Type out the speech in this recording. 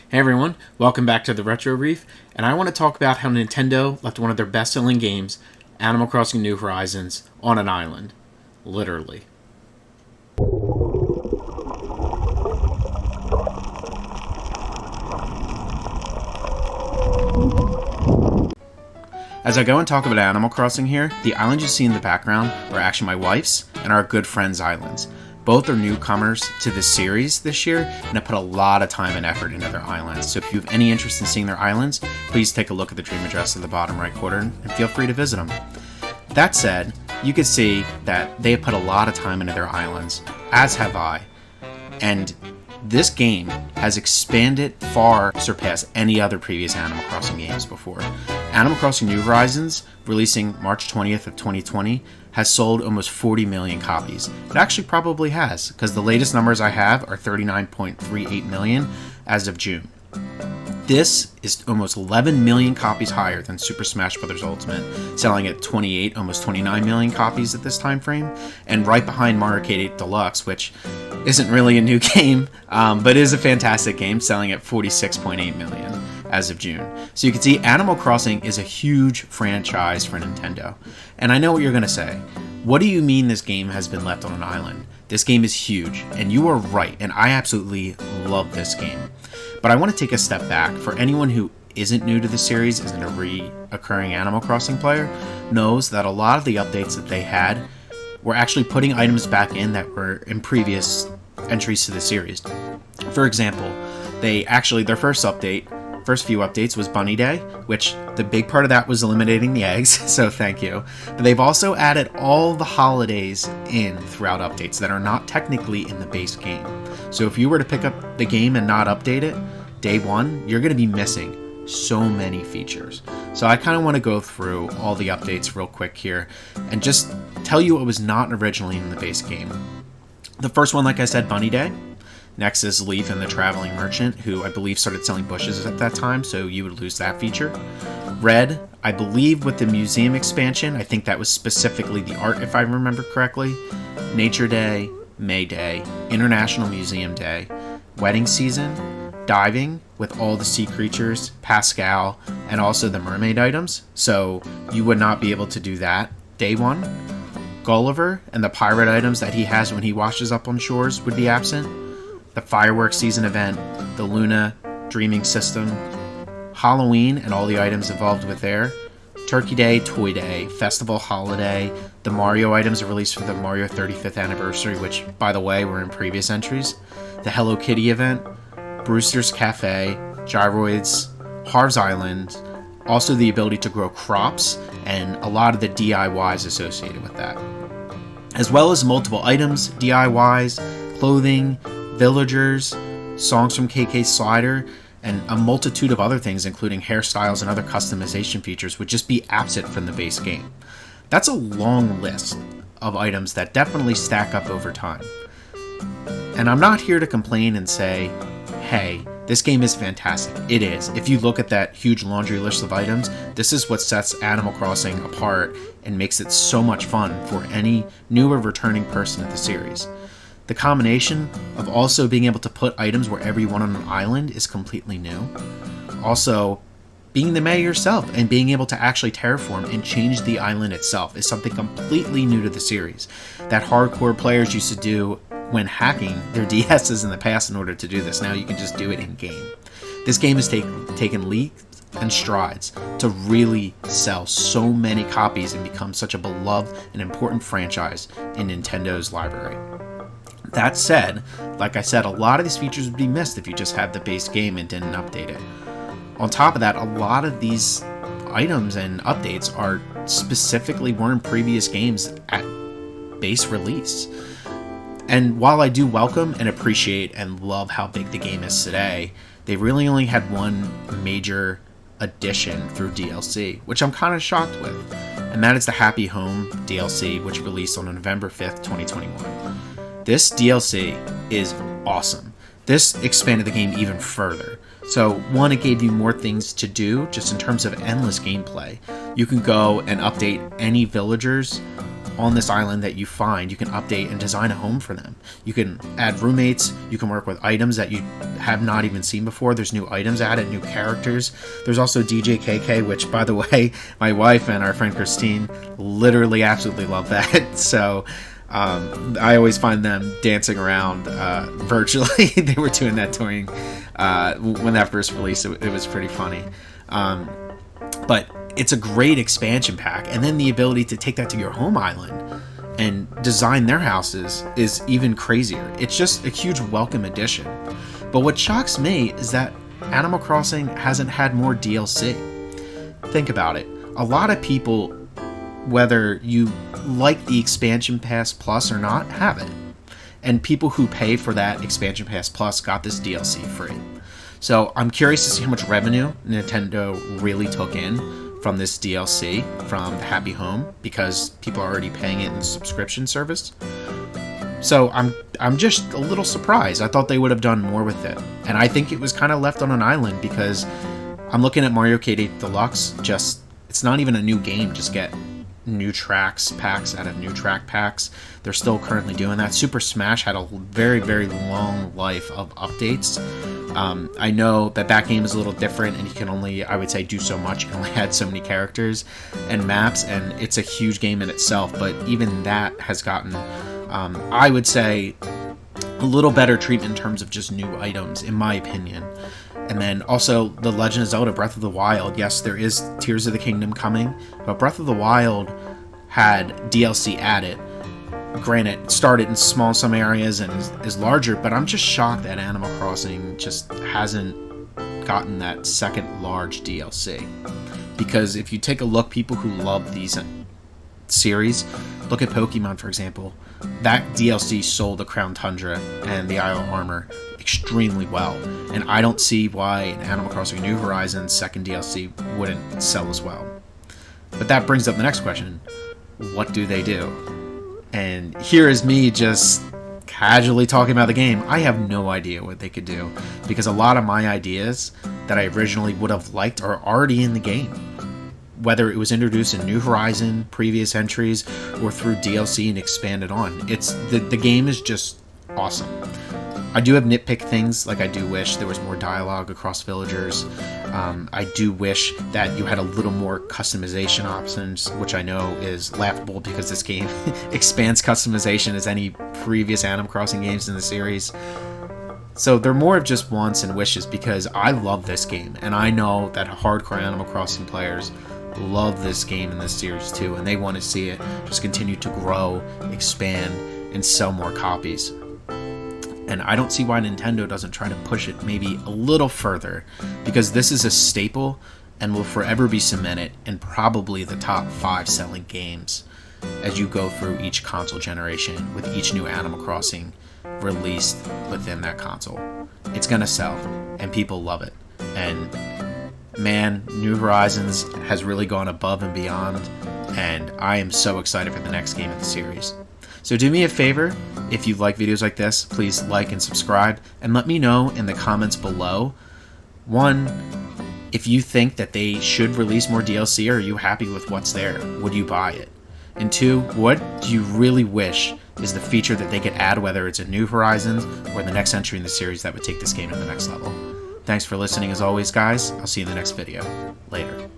Hey everyone, welcome back to the Retro Reef, and I want to talk about how Nintendo left one of their best-selling games, Animal Crossing New Horizons, on an island. Literally. As I go and talk about Animal Crossing here, the islands you see in the background are actually my wife's and our good friend's islands. Both are newcomers to this series this year and have put a lot of time and effort into their islands. So if you have any interest in seeing their islands, please take a look at the dream address at the bottom right corner and feel free to visit them. That said, you can see that they have put a lot of time into their islands, as have I. And this game has expanded far surpassed any other previous Animal Crossing games before. Animal Crossing New Horizons, releasing March 20th of 2020, has sold almost 40 million copies. It actually probably has, because the latest numbers I have are 39.38 million as of June. This is almost 11 million copies higher than Super Smash Bros. Ultimate, selling at 28, almost 29 million copies at this time frame, and right behind Mario Kart 8 Deluxe, which isn't really a new game, but is a fantastic game, selling at 46.8 million as of June. So you can see Animal Crossing is a huge franchise for Nintendo. And I know what you're going to say. What do you mean this game has been left on an island? This game is huge, and you are right, and I absolutely love this game. But I want to take a step back. For anyone who isn't new to the series, isn't a reoccurring Animal Crossing player, knows that a lot of the updates that they had were actually putting items back in that were in previous entries to the series. For example, their first few updates was Bunny Day, which the big part of that was eliminating the eggs, so thank you. But they've also added all the holidays in throughout updates that are not technically in the base game. So if you were to pick up the game and not update it, day one, you're going to be missing so many features. So I kind of want to go through all the updates real quick here and just tell you what was not originally in the base game. The first one, like I said, Bunny Day. Next is Leaf and the Traveling Merchant, who I believe started selling bushes at that time, so you would lose that feature. Red, I believe with the museum expansion, I think that was specifically the art if I remember correctly. Nature Day, May Day, International Museum Day, Wedding Season, Diving with all the sea creatures, Pascal, and also the mermaid items, so you would not be able to do that. Day 1, Gulliver and the pirate items that he has when he washes up on shores would be absent. The fireworks season event, the Luna dreaming system, Halloween and all the items involved with there, Turkey Day, Toy Day, Festival Holiday, the Mario items are released for the Mario 35th anniversary, which, by the way, were in previous entries, the Hello Kitty event, Brewster's Cafe, Gyroids, Harv's Island, also the ability to grow crops, and a lot of the DIYs associated with that. As well as multiple items, DIYs, clothing, villagers, songs from KK Slider, and a multitude of other things, including hairstyles and other customization features, would just be absent from the base game. That's a long list of items that definitely stack up over time. And I'm not here to complain and say, hey, this game is fantastic. It is. If you look at that huge laundry list of items, this is what sets Animal Crossing apart and makes it so much fun for any new or returning person of the series. The combination of also being able to put items wherever you want on an island is completely new. Also, being the mayor yourself and being able to actually terraform and change the island itself is something completely new to the series that hardcore players used to do when hacking their DSs in the past in order to do this. Now you can just do it in-game. This game has taken leaps and strides to really sell so many copies and become such a beloved and important franchise in Nintendo's library. That said, like I said, a lot of these features would be missed if you just had the base game and didn't update it. On top of that, a lot of these items and updates are specifically weren't in previous games at base release. And while I do welcome and appreciate and love how big the game is today, they really only had one major addition through DLC, which I'm kind of shocked with. And that is the Happy Home DLC, which released on November 5th, 2021. This DLC is awesome. This expanded the game even further. So, one, it gave you more things to do, just in terms of endless gameplay. You can go and update any villagers on this island that you find, you can update and design a home for them. You can add roommates, you can work with items that you have not even seen before. There's new items added, new characters. There's also DJ KK, which, by the way, my wife and our friend Christine literally absolutely love that. So I always find them dancing around virtually. They were doing that touring when that first released. It was pretty funny. But it's a great expansion pack, and then the ability to take that to your home island and design their houses is even crazier. It's just a huge welcome addition. But what shocks me is that Animal Crossing hasn't had more DLC. Think about it. A lot of people, whether you like the Expansion Pass Plus or not, have it. And people who pay for that Expansion Pass Plus got this DLC free. So I'm curious to see how much revenue Nintendo really took in from this DLC, from the Happy Home, because people are already paying it in the subscription service. So I'm just a little surprised. I thought they would have done more with it. And I think it was kind of left on an island, because I'm looking at Mario Kart 8 Deluxe, it's not even a new game, just get new tracks packs out of new track packs. They're still currently doing that. Super Smash had a very, very long life of updates. I know that game is a little different, and you can only, I would say, do so much. You can only add so many characters and maps, and it's a huge game in itself, but even that has gotten, I would say, a little better treatment in terms of just new items, in my opinion. And then also The Legend of Zelda Breath of the Wild. Yes, there is Tears of the Kingdom coming, but Breath of the Wild had DLC added. Granted, it started in small some areas and is larger, but I'm just shocked that Animal Crossing just hasn't gotten that second large DLC. Because if you take a look, people who love these series, look at Pokemon, for example. That DLC sold the Crown Tundra and the Isle of Armor extremely well, and I don't see why an Animal Crossing New Horizons second DLC wouldn't sell as well. But that brings up the next question: what do they do? And here is me just casually talking about the game. I have no idea what they could do, because a lot of my ideas that I originally would have liked are already in the game. Whether it was introduced in New Horizon, previous entries, or through DLC and expanded on. The game is just awesome. I do have nitpick things, like I do wish there was more dialogue across villagers. I do wish that you had a little more customization options, which I know is laughable because this game expands customization as any previous Animal Crossing games in the series. So they're more of just wants and wishes, because I love this game, and I know that hardcore Animal Crossing players love this game in this series too, and they want to see it just continue to grow, expand, and sell more copies. And I don't see why Nintendo doesn't try to push it maybe a little further, because this is a staple and will forever be cemented in probably the top 5 selling games as you go through each console generation with each new Animal Crossing released within that console. It's gonna sell, and people love it. And man, New Horizons has really gone above and beyond, and I am so excited for the next game in the series. So do me a favor, if you like videos like this, please like and subscribe, and let me know in the comments below, 1, if you think that they should release more DLC, or are you happy with what's there? Would you buy it? And 2, what do you really wish is the feature that they could add, whether it's a New Horizons or the next entry in the series that would take this game to the next level? Thanks for listening as always, guys. I'll see you in the next video. Later.